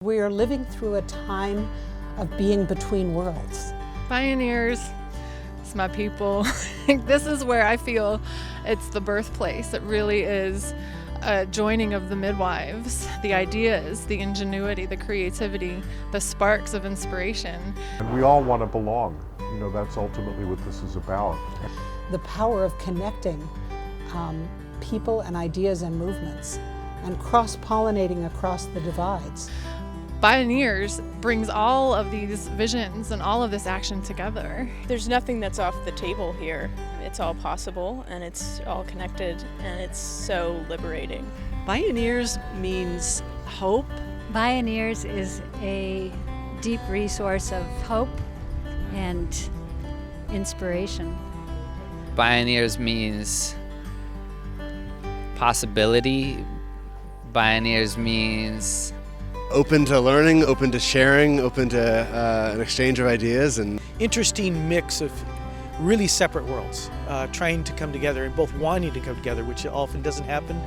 We are living through a time of being between worlds. Bioneers, it's my people. This is where I feel it's the birthplace. It really is a joining of the midwives, the ideas, the ingenuity, the creativity, the sparks of inspiration. And we all want to belong. You know, that's ultimately what this is about. The power of connecting people and ideas and movements and cross-pollinating across the divides. Bioneers brings all of these visions and all of this action together. There's nothing that's off the table here. It's all possible and it's all connected and it's so liberating. Bioneers means hope. Bioneers is a deep resource of hope and inspiration. Bioneers means possibility. Bioneers means open to learning, open to sharing, open to an exchange of ideas. And interesting mix of really separate worlds trying to come together and both wanting to come together, which often doesn't happen.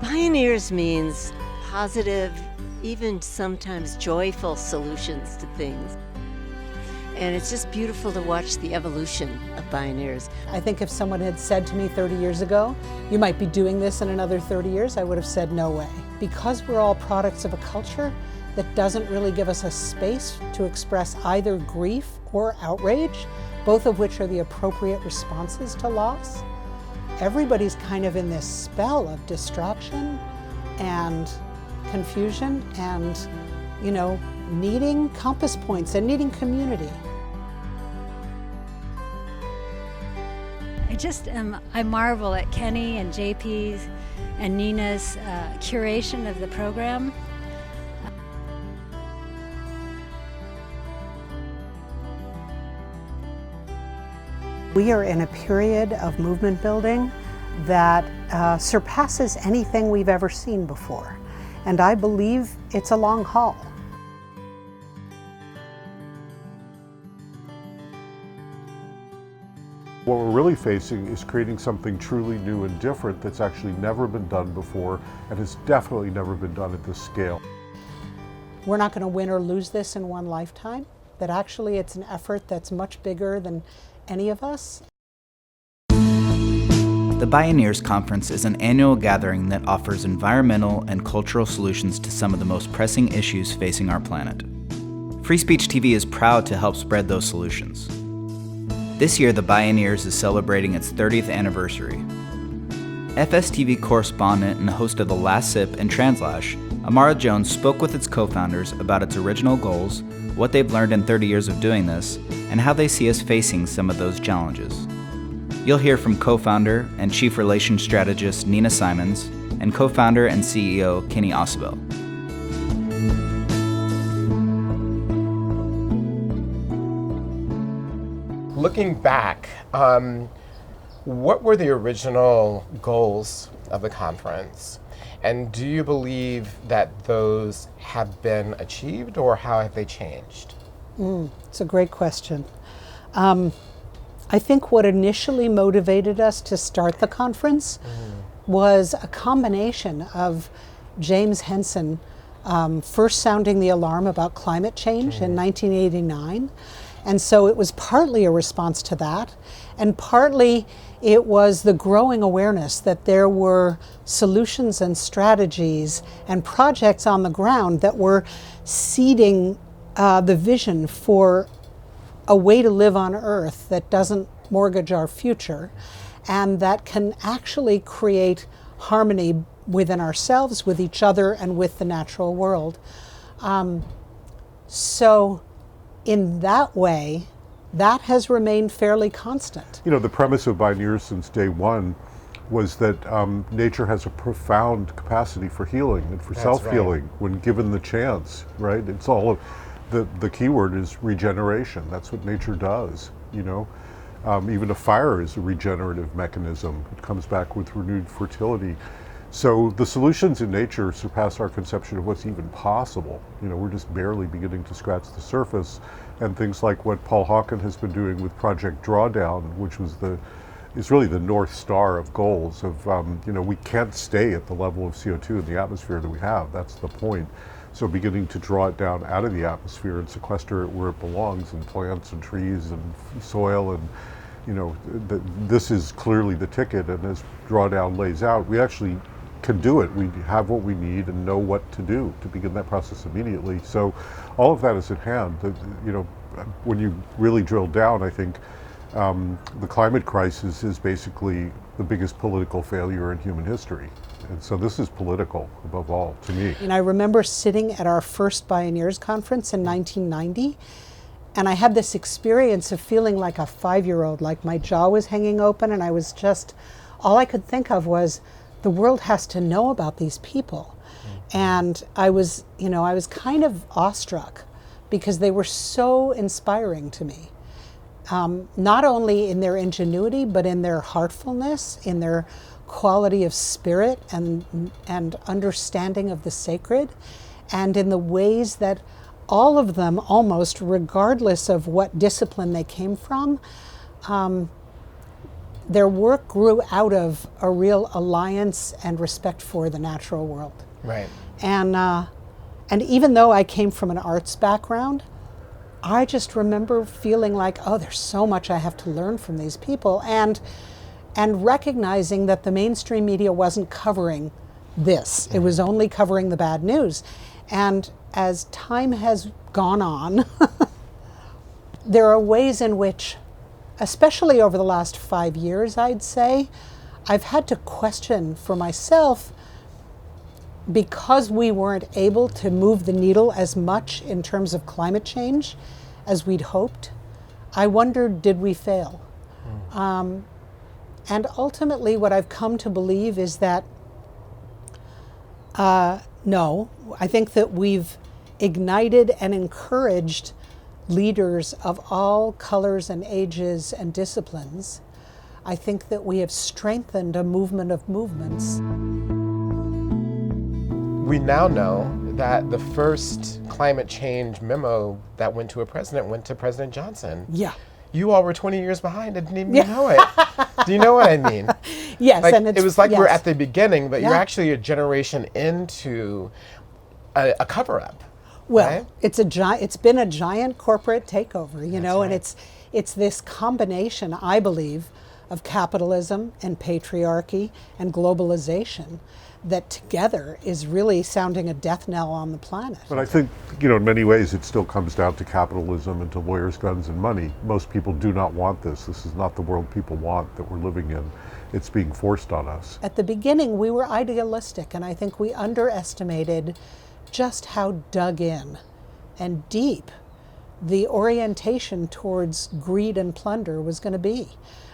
Bioneers means positive, even sometimes joyful solutions to things. And it's just beautiful to watch the evolution of Bioneers. I think if someone had said to me 30 years ago, you might be doing this in another 30 years, I would have said no way. Because we're all products of a culture that doesn't really give us a space to express either grief or outrage, both of which are the appropriate responses to loss, everybody's kind of in this spell of distraction and confusion and, you know, needing compass points and needing community. I marvel at Kenny and JP's and Nina's curation of the program. We are in a period of movement building that surpasses anything we've ever seen before. And I believe it's a long haul. What we're really facing is creating something truly new and different that's actually never been done before and has definitely never been done at this scale. We're not going to win or lose this in one lifetime, but actually it's an effort that's much bigger than any of us. The Bioneers Conference is an annual gathering that offers environmental and cultural solutions to some of the most pressing issues facing our planet. Free Speech TV is proud to help spread those solutions. This year, the Bioneers is celebrating its 30th anniversary. FSTV correspondent and host of The Last Sip and Translash, Amara Jones spoke with its co-founders about its original goals, what they've learned in 30 years of doing this, and how they see us facing some of those challenges. You'll hear from co-founder and chief relations strategist Nina Simons and co-founder and CEO Kenny Ausubel. Looking back, what were the original goals of the conference? And do you believe that those have been achieved, or how have they changed? It's a great question. I think what initially motivated us to start the conference was a combination of James Henson first sounding the alarm about climate change in 1989. And so it was partly a response to that, and partly it was the growing awareness that there were solutions and strategies and projects on the ground that were seeding the vision for a way to live on Earth that doesn't mortgage our future and that can actually create harmony within ourselves, with each other, and with the natural world. So in that way, that has remained fairly constant. You know, the premise of Bioneers since day one was that nature has a profound capacity for healing and for self-healing when given the chance, right? It's all of, the key word is regeneration. That's what nature does, you know? Even a fire is a regenerative mechanism. It comes back with renewed fertility. So the solutions in nature surpass our conception of what's even possible. You know, we're just barely beginning to scratch the surface, and things like what Paul Hawken has been doing with Project Drawdown, which was the is really the North Star of goals of, we can't stay at the level of CO2 in the atmosphere that we have. That's the point. So beginning to draw it down out of the atmosphere and sequester it where it belongs in plants and trees and soil, and this is clearly the ticket. And as Drawdown lays out, we actually can do it. We have what we need and know what to do to begin that process immediately. So all of that is at hand. When you really drill down, I think the climate crisis is basically the biggest political failure in human history. And so this is political above all, to me. And I remember sitting at our first Bioneers Conference in 1990, and I had this experience of feeling like a 5-year-old, like my jaw was hanging open, and I was just, all I could think of was, the world has to know about these people. And I was kind of awestruck because they were so inspiring to me. Not only in their ingenuity, but in their heartfulness, in their quality of spirit and understanding of the sacred, and in the ways that all of them, almost regardless of what discipline they came from, their work grew out of a real alliance and respect for the natural world. Right. And even though I came from an arts background, I just remember feeling like, oh, there's so much I have to learn from these people, and recognizing that the mainstream media wasn't covering this. It was only covering the bad news. And as time has gone on, there are ways in which, especially over the last 5 years, I'd say, I've had to question for myself, because we weren't able to move the needle as much in terms of climate change as we'd hoped. I wondered, did we fail? And ultimately what I've come to believe is that, no, I think that we've ignited and encouraged leaders of all colors and ages and disciplines. I think that we have strengthened a movement of movements. We now know that the first climate change memo that went to a president went to President Johnson. Yeah. You all were 20 years behind and didn't even know it. Do you know what I mean? Yes. Like, And it was like yes. we're at the beginning, but you're Yeah. actually a generation into a cover-up. Well, right? it's been a giant corporate takeover, and right. it's this combination, I believe, of capitalism and patriarchy and globalization that together is really sounding a death knell on the planet. But I think, in many ways it still comes down to capitalism and to lawyers, guns, and money. Most people do not want this. This is not the world people want that we're living in. It's being forced on us. At the beginning, we were idealistic, and I think we underestimated just how dug in and deep the orientation towards greed and plunder was going to be.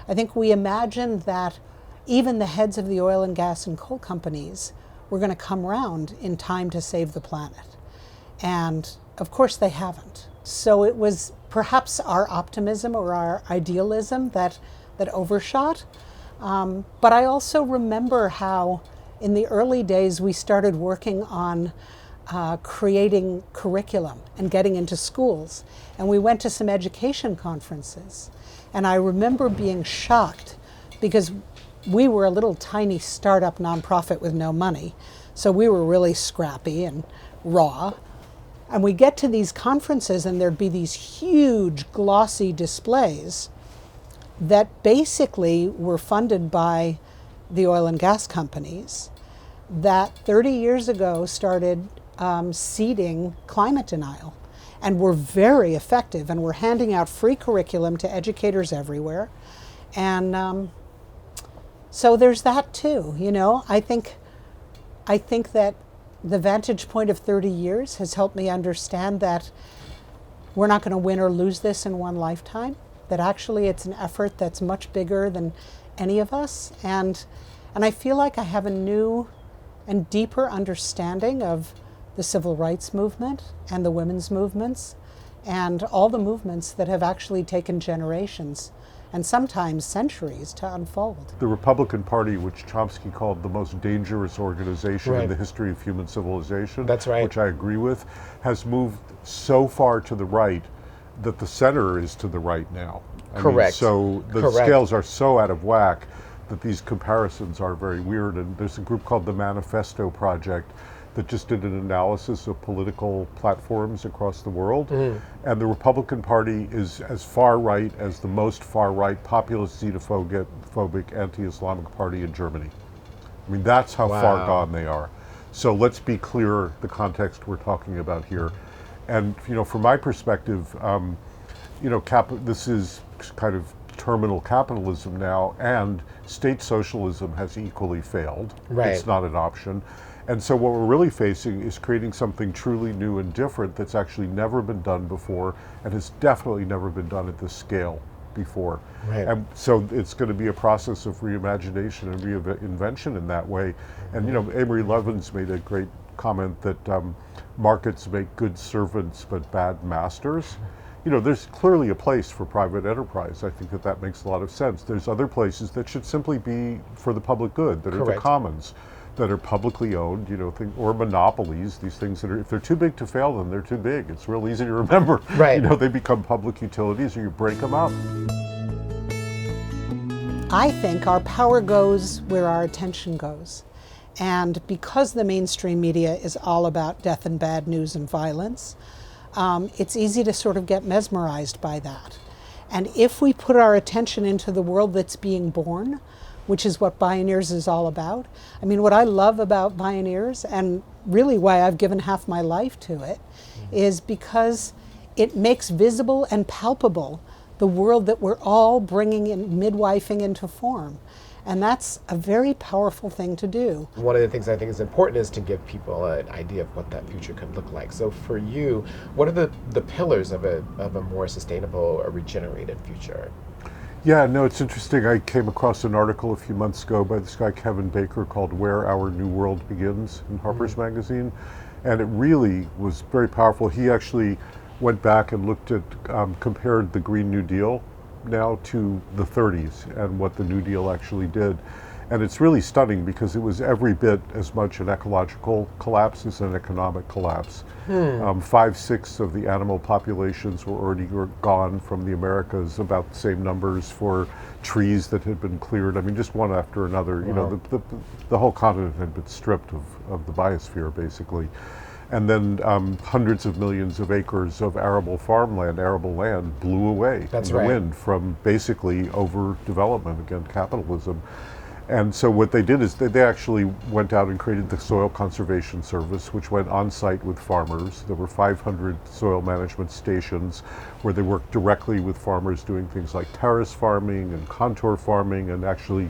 I think we imagined that even the heads of the oil and gas and coal companies were going to come around in time to save the planet. And of course they haven't. So it was perhaps our optimism or our idealism that overshot. But I also remember how in the early days we started working on creating curriculum and getting into schools. And we went to some education conferences. And I remember being shocked because we were a little tiny startup nonprofit with no money. So we were really scrappy and raw. And we get to these conferences and there'd be these huge glossy displays that basically were funded by the oil and gas companies that 30 years ago started seeding climate denial and were very effective and were handing out free curriculum to educators everywhere. And so there's that too, I think that the vantage point of 30 years has helped me understand that we're not going to win or lose this in one lifetime, that actually it's an effort that's much bigger than any of us. And I feel like I have a new and deeper understanding of the civil rights movement and the women's movements and all the movements that have actually taken generations and sometimes centuries to unfold. The Republican Party, which Chomsky called the most dangerous organization in the history of human civilization, that's right, which I agree with, has moved so far to the right that the center is to the right now. Correct. So the Correct. scales are so out of whack that these comparisons are very weird. And there's a group called the Manifesto Project that just did an analysis of political platforms across the world. And the Republican Party is as far right as the most far right populist, xenophobic, anti-Islamic party in Germany. I mean, that's how far gone they are. So let's be clear the context we're talking about here. And, from my perspective, this is kind of terminal capitalism now, and state socialism has equally failed. Right. It's not an option. And so what we're really facing is creating something truly new and different that's actually never been done before, and has definitely never been done at this scale before. Right. And so it's going to be a process of reimagination and reinvention in that way. And Amory Levin's made a great comment that markets make good servants but bad masters. There's clearly a place for private enterprise. I think that makes a lot of sense. There's other places that should simply be for the public good, that are the commons, that are publicly owned, or monopolies, these things that are, if they're too big to fail, then they're too big. It's real easy to remember. Right. They become public utilities, or you break them up. I think our power goes where our attention goes. And because the mainstream media is all about death and bad news and violence, it's easy to sort of get mesmerized by that. And if we put our attention into the world that's being born, which is what Bioneers is all about. I mean, what I love about Bioneers, and really why I've given half my life to it, is because it makes visible and palpable the world that we're all bringing in, midwifing into form. And that's a very powerful thing to do. One of the things I think is important is to give people an idea of what that future could look like. So for you, what are the pillars of a more sustainable or regenerated future? Yeah, no, it's interesting. I came across an article a few months ago by this guy, Kevin Baker, called Where Our New World Begins in Harper's Magazine. And it really was very powerful. He actually went back and looked at, compared the Green New Deal now to the 30s and what the New Deal actually did. And it's really stunning because it was every bit as much an ecological collapse as an economic collapse. 5/6 of the animal populations were already gone from the Americas, about the same numbers for trees that had been cleared. I mean, just one after another. The whole continent had been stripped of the biosphere, basically. And then hundreds of millions of acres of arable farmland, arable land, blew away in the wind from basically overdevelopment, again, capitalism. And so what they did is they actually went out and created the Soil Conservation Service, which went on site with farmers. There were 500 soil management stations where they worked directly with farmers doing things like terrace farming and contour farming and actually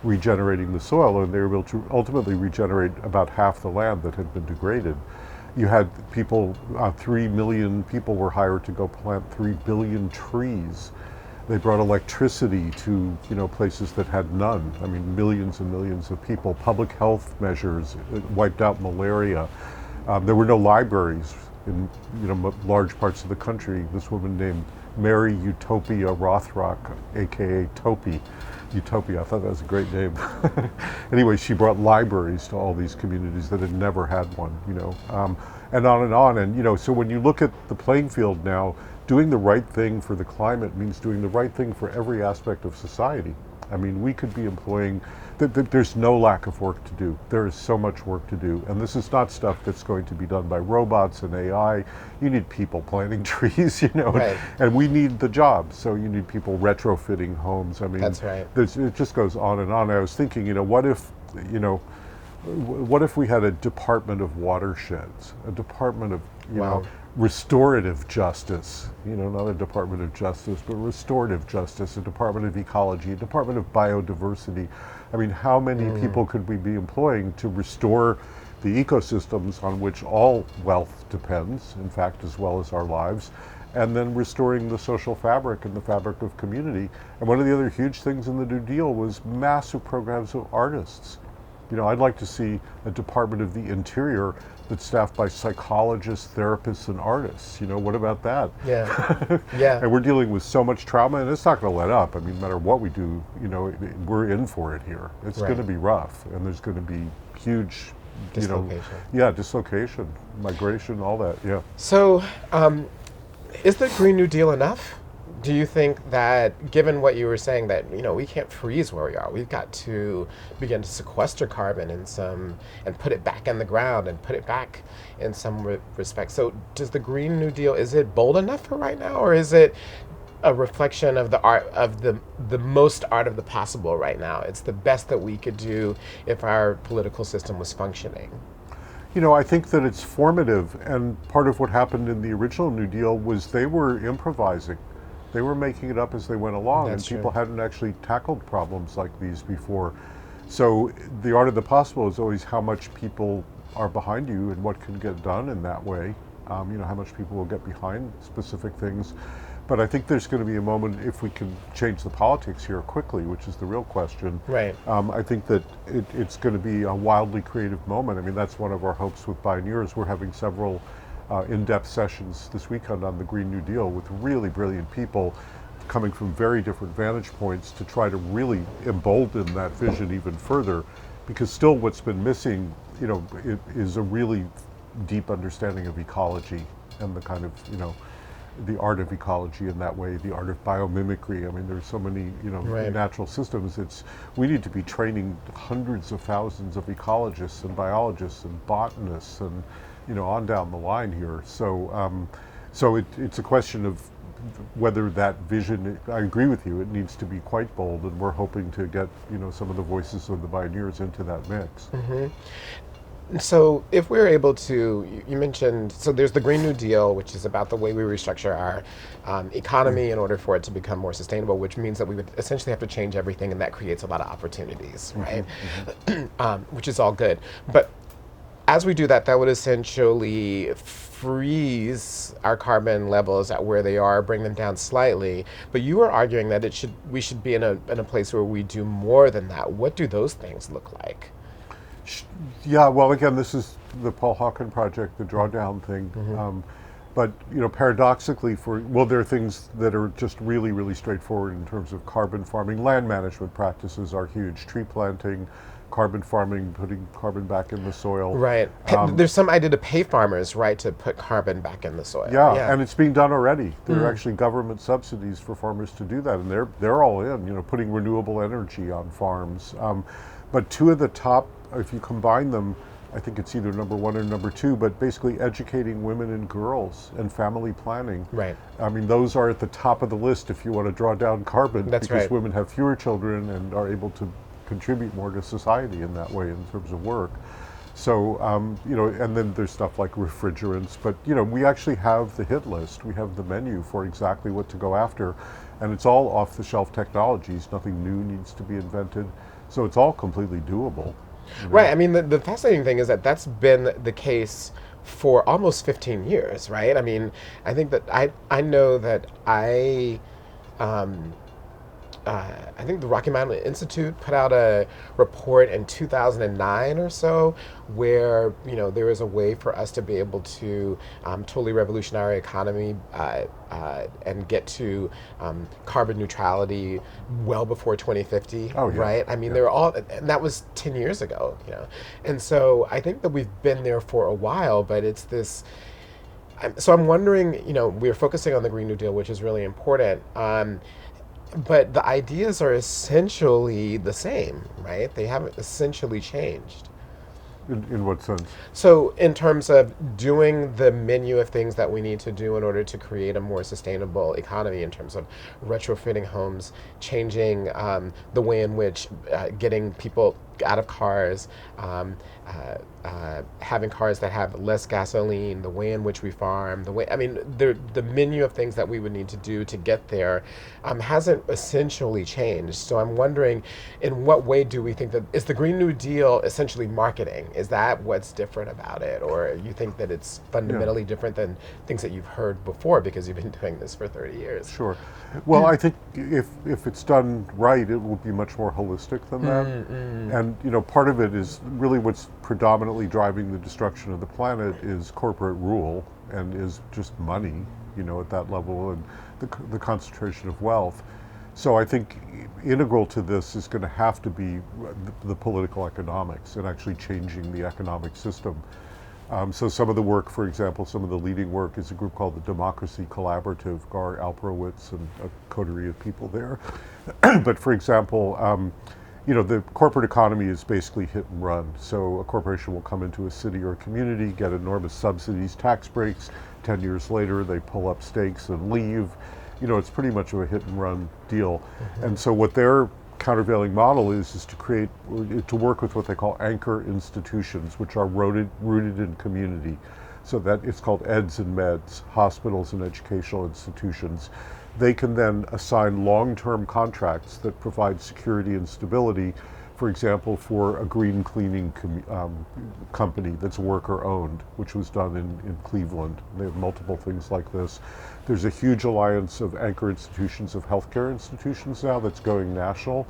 regenerating the soil. And they were able to ultimately regenerate about half the land that had been degraded. You had people, 3 million people were hired to go plant 3 billion trees. They brought electricity to places that had none. I mean, millions and millions of people. Public health measures, wiped out malaria. There were no libraries in large parts of the country. This woman named Mary Utopia Rothrock, aka Topi. Utopia, I thought that was a great name. Anyway, she brought libraries to all these communities that had never had one, and on and on. And so when you look at the playing field now, doing the right thing for the climate means doing the right thing for every aspect of society. I mean, we could be employing, there's no lack of work to do. There is so much work to do. And this is not stuff that's going to be done by robots and AI. You need people planting trees, and we need the jobs. So you need people retrofitting homes. I mean, that's right. It just goes on and on. I was thinking, what if we had a department of watersheds, a department of, restorative justice, not a Department of Justice, but restorative justice, a Department of Ecology, a Department of Biodiversity. I mean, how many people could we be employing to restore the ecosystems on which all wealth depends, in fact, as well as our lives, and then restoring the social fabric and the fabric of community. And one of the other huge things in the New Deal was massive programs of artists. I'd like to see a Department of the Interior that's staffed by psychologists, therapists, and artists. What about that? Yeah, yeah. And we're dealing with so much trauma, and it's not going to let up. I mean, no matter what we do, we're in for it here. It's going to be rough, and there's going to be huge, dislocation. Dislocation, migration, all that. Yeah. So, is the Green New Deal enough? Do you think that, given what you were saying, that we can't freeze where we are, we've got to begin to sequester carbon and put it back in the ground and put it back in some respect? So, does the Green New Deal, is it bold enough for right now, or is it a reflection of the art of the most art of the possible right now? It's the best that we could do if our political system was functioning. I think that it's formative, and part of what happened in the original New Deal was they were improvising. They were making it up as they went along, That's and people true. hadn't actually tackled problems like these before. So the art of the possible is always how much people are behind you and what can get done in that way. How much people will get behind specific things. But I think there's going to be a moment, if we can change the politics here quickly, which is the real question. Right. I think that it's going to be a wildly creative moment. I mean, that's one of our hopes with Bioneers. We're having several in-depth sessions this weekend on the Green New Deal with really brilliant people coming from very different vantage points to try to really embolden that vision even further. Because still what's been missing, is a really deep understanding of ecology and the kind of, the art of ecology in that way, the art of biomimicry. I mean, there's so many, Right. natural systems. We need to be training hundreds of thousands of ecologists and biologists and botanists and, on down the line here. So it's a question of whether that vision, I agree with you, it needs to be quite bold, and we're hoping to get, some of the voices of the Bioneers into that mix. Mm-hmm. So if we're able to, you mentioned, so there's the Green New Deal, which is about the way we restructure our economy in order for it to become more sustainable, which means that we would essentially have to change everything, and that creates a lot of opportunities, right? Which is all good. But as we do that, that would essentially freeze our carbon levels at where they are, bring them down slightly. But you were arguing that we should be in a place where we do more than that. What do those things look like? Yeah, well, again, this is the Paul Hawken project, the drawdown thing. But, paradoxically there are things that are just really, really straightforward in terms of carbon farming. Land management practices are huge. Tree planting, carbon farming, putting carbon back in the soil. Right. There's some idea to pay farmers, right, to put carbon back in the soil. Yeah, and it's being done already. There are actually government subsidies for farmers to do that, and they're all in, putting renewable energy on farms. But two of the top, if you combine them, I think it's either number one or number two, but basically educating women and girls and family planning. Right. I mean, those are at the top of the list if you want to draw down carbon. That's because right. Women have fewer children and are able to contribute more to society in that way in terms of work. So, and then there's stuff like refrigerants, but, we actually have the hit list. We have the menu for exactly what to go after, and it's all off-the-shelf technologies. Nothing new needs to be invented. So it's all completely doable. Right. I mean, the fascinating thing is that that's been the case for almost 15 years, right? I mean, I think that I know that I think the Rocky Mountain Institute put out a report in 2009 or so where, there is a way for us to be able to totally revolutionize our economy and get to carbon neutrality well before 2050, Oh, yeah. right? I mean, they're all, and that was 10 years ago, And so I think that we've been there for a while, but it's this, so I'm wondering, we're focusing on the Green New Deal, which is really important. But the ideas are essentially the same, right? They haven't essentially changed. In what sense? So in terms of doing the menu of things that we need to do in order to create a more sustainable economy, in terms of retrofitting homes, changing the way in which getting people out of cars, having cars that have less gasoline, the way in which we farm, the menu of things that we would need to do to get there hasn't essentially changed. So I'm wondering, in what way do we think that, is the Green New Deal essentially marketing? Is that what's different about it? Or you think that it's fundamentally different than things that you've heard before because you've been doing this for 30 years? Sure. Well, I think if it's done right, it will be much more holistic than that. And, part of it is really what's predominantly driving the destruction of the planet is corporate rule and is just money, at that level, and the concentration of wealth. So I think integral to this is going to have to be the political economics and actually changing the economic system. So some of the work, for example, some of the leading work is a group called the Democracy Collaborative, Gar Alperowitz and a coterie of people there. But for example, the corporate economy is basically hit and run. So a corporation will come into a city or a community, get enormous subsidies, tax breaks. 10 years later, they pull up stakes and leave. It's pretty much of a hit and run deal. And so what their countervailing model is to work with what they call anchor institutions, which are rooted in community. So that it's called EDS and MEDS, hospitals and educational institutions. They can then assign long-term contracts that provide security and stability, for example, for a green cleaning company that's worker-owned, which was done in Cleveland. They have multiple things like this. There's a huge alliance of anchor institutions of healthcare institutions now that's going national.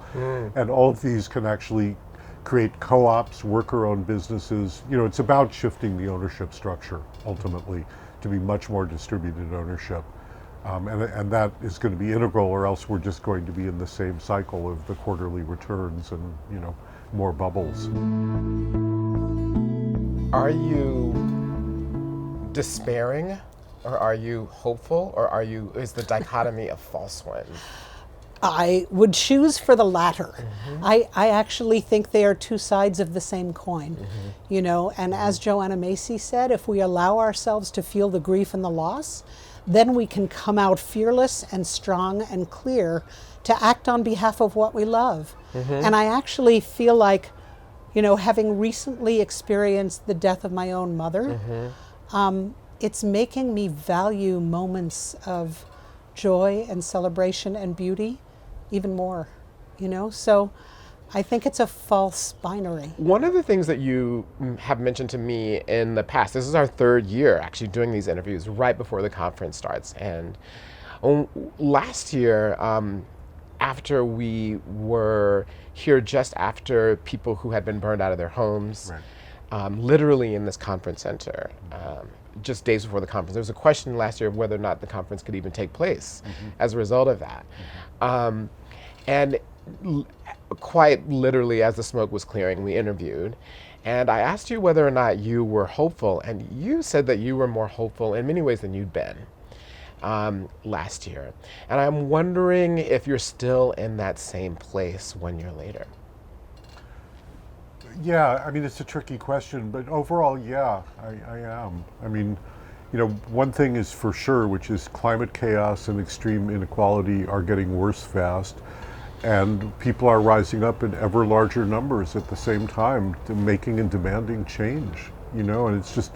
And all of these can actually create co-ops, worker-owned businesses. It's about shifting the ownership structure, ultimately, to be much more distributed ownership. And that is going to be integral, or else we're just going to be in the same cycle of the quarterly returns and, more bubbles. Are you despairing, or are you hopeful, or is the dichotomy a false one? I would choose for the latter. I actually think they are two sides of the same coin, and as Joanna Macy said, if we allow ourselves to feel the grief and the loss, then we can come out fearless and strong and clear to act on behalf of what we love. And I actually feel like, having recently experienced the death of my own mother, it's making me value moments of joy and celebration and beauty even more, So I think it's a false binary. One of the things that you have mentioned to me in the past, this is our third year actually doing these interviews right before the conference starts. And last year, after we were here just after people who had been burned out of their homes, literally in this conference center, just days before the conference, there was a question last year of whether or not the conference could even take place as a result of that. And quite literally, as the smoke was clearing, we interviewed. And I asked you whether or not you were hopeful, and you said that you were more hopeful in many ways than you'd been last year. And I'm wondering if you're still in that same place 1 year later. Yeah, it's a tricky question, but overall, yeah, I am. One thing is for sure, which is climate chaos and extreme inequality are getting worse fast. And people are rising up in ever larger numbers at the same time, making and demanding change, and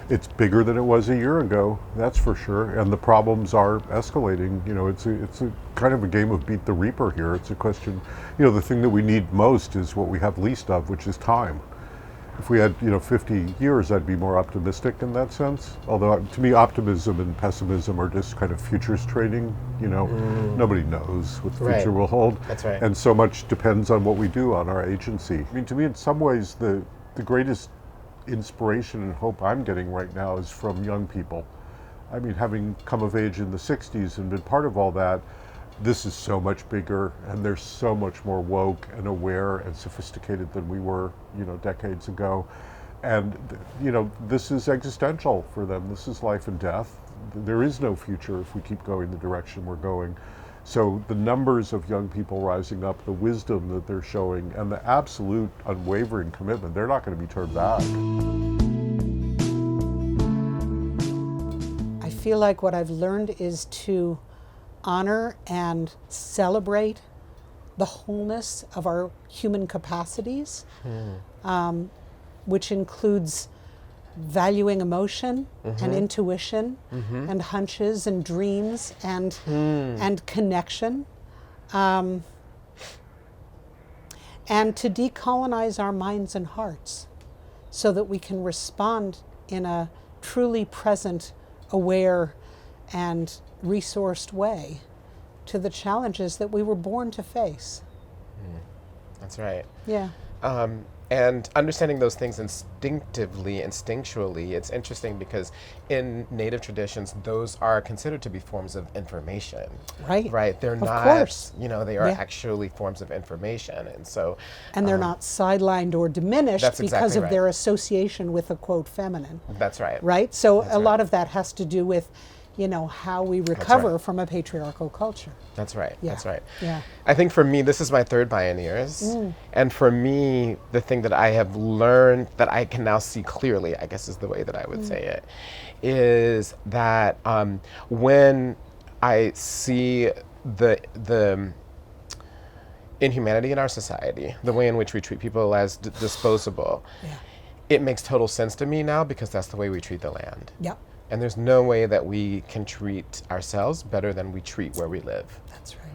it's bigger than it was a year ago, that's for sure. And the problems are escalating. It's a kind of a game of beat the reaper here. It's a question, the thing that we need most is what we have least of, which is time. If we had, 50 years, I'd be more optimistic in that sense. Although to me, optimism and pessimism are just kind of futures trading. Nobody knows what the future will hold. That's right. And so much depends on what we do, on our agency. To me, in some ways, the greatest inspiration and hope I'm getting right now is from young people. Having come of age in the 60s and been part of all that, this is so much bigger, and they're so much more woke and aware and sophisticated than we were, decades ago. And, this is existential for them. This is life and death. There is no future if we keep going the direction we're going. So the numbers of young people rising up, the wisdom that they're showing, and the absolute unwavering commitment, they're not going to be turned back. I feel like what I've learned is to honor and celebrate the wholeness of our human capacities, which includes valuing emotion and intuition and hunches and dreams and connection, and to decolonize our minds and hearts so that we can respond in a truly present, aware, and resourced way to the challenges that we were born to face. That's right. Yeah. And understanding those things instinctually, it's interesting because in Native traditions, those are considered to be forms of information. Right. Right. They're Of not, course. they are actually forms of information. And so. And they're not sidelined or diminished That's because exactly of right. their association with a quote feminine. That's right. Right? So That's a lot right. of that has to do with, how we recover right. from a patriarchal culture. That's right. Yeah. That's right. Yeah. I think for me, this is my third Bioneers. And for me, the thing that I have learned that I can now see clearly, I guess is the way that I would say it, is that when I see the inhumanity in our society, the way in which we treat people as disposable, it makes total sense to me now because that's the way we treat the land. Yep. And there's no way that we can treat ourselves better than we treat where we live. That's right.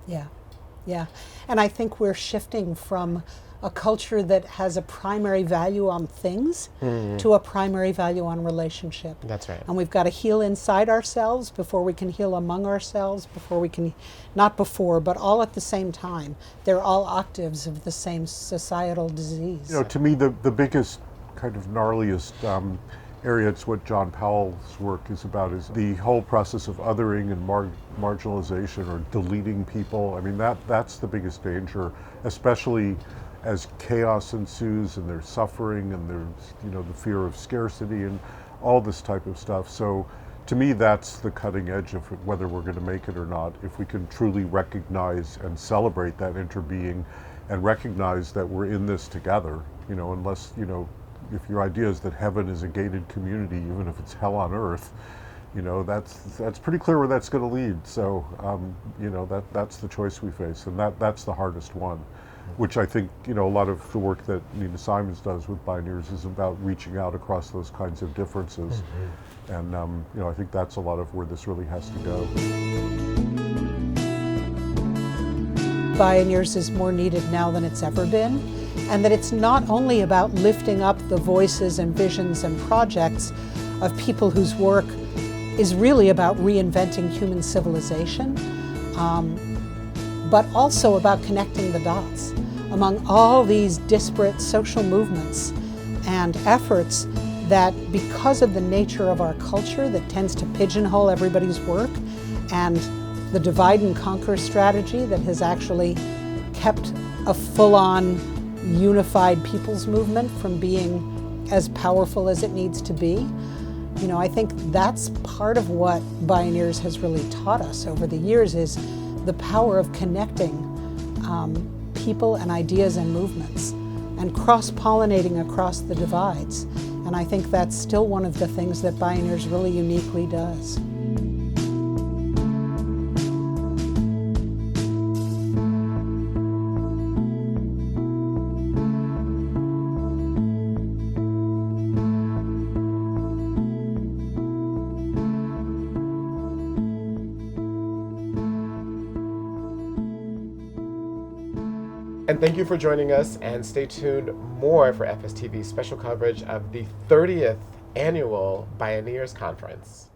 Yeah. Yeah. And I think we're shifting from a culture that has a primary value on things to a primary value on relationship. That's right. And we've got to heal inside ourselves before we can heal among ourselves, not before, but all at the same time. They're all octaves of the same societal disease. To me, the biggest kind of gnarliest area, it's what John Powell's work is about, is the whole process of othering and marginalization or deleting people. I mean, that's the biggest danger, especially as chaos ensues and there's suffering and there's, the fear of scarcity and all this type of stuff. So to me, that's the cutting edge of whether we're going to make it or not. If we can truly recognize and celebrate that interbeing and recognize that we're in this together, unless, if your idea is that heaven is a gated community, even if it's hell on earth, that's pretty clear where that's going to lead. So, that's the choice we face, and that's the hardest one, which I think, a lot of the work that Nina Simons does with Bioneers is about reaching out across those kinds of differences. And, I think that's a lot of where this really has to go. Bioneers is more needed now than it's ever been, and that it's not only about lifting up the voices and visions and projects of people whose work is really about reinventing human civilization, but also about connecting the dots among all these disparate social movements and efforts that, because of the nature of our culture that tends to pigeonhole everybody's work, and the divide and conquer strategy that has actually kept a full-on unified people's movement from being as powerful as it needs to be. I think that's part of what Bioneers has really taught us over the years, is the power of connecting people and ideas and movements and cross-pollinating across the divides. And I think that's still one of the things that Bioneers really uniquely does. And thank you for joining us, and stay tuned more for FSTV's special coverage of the 30th annual Bioneers Conference.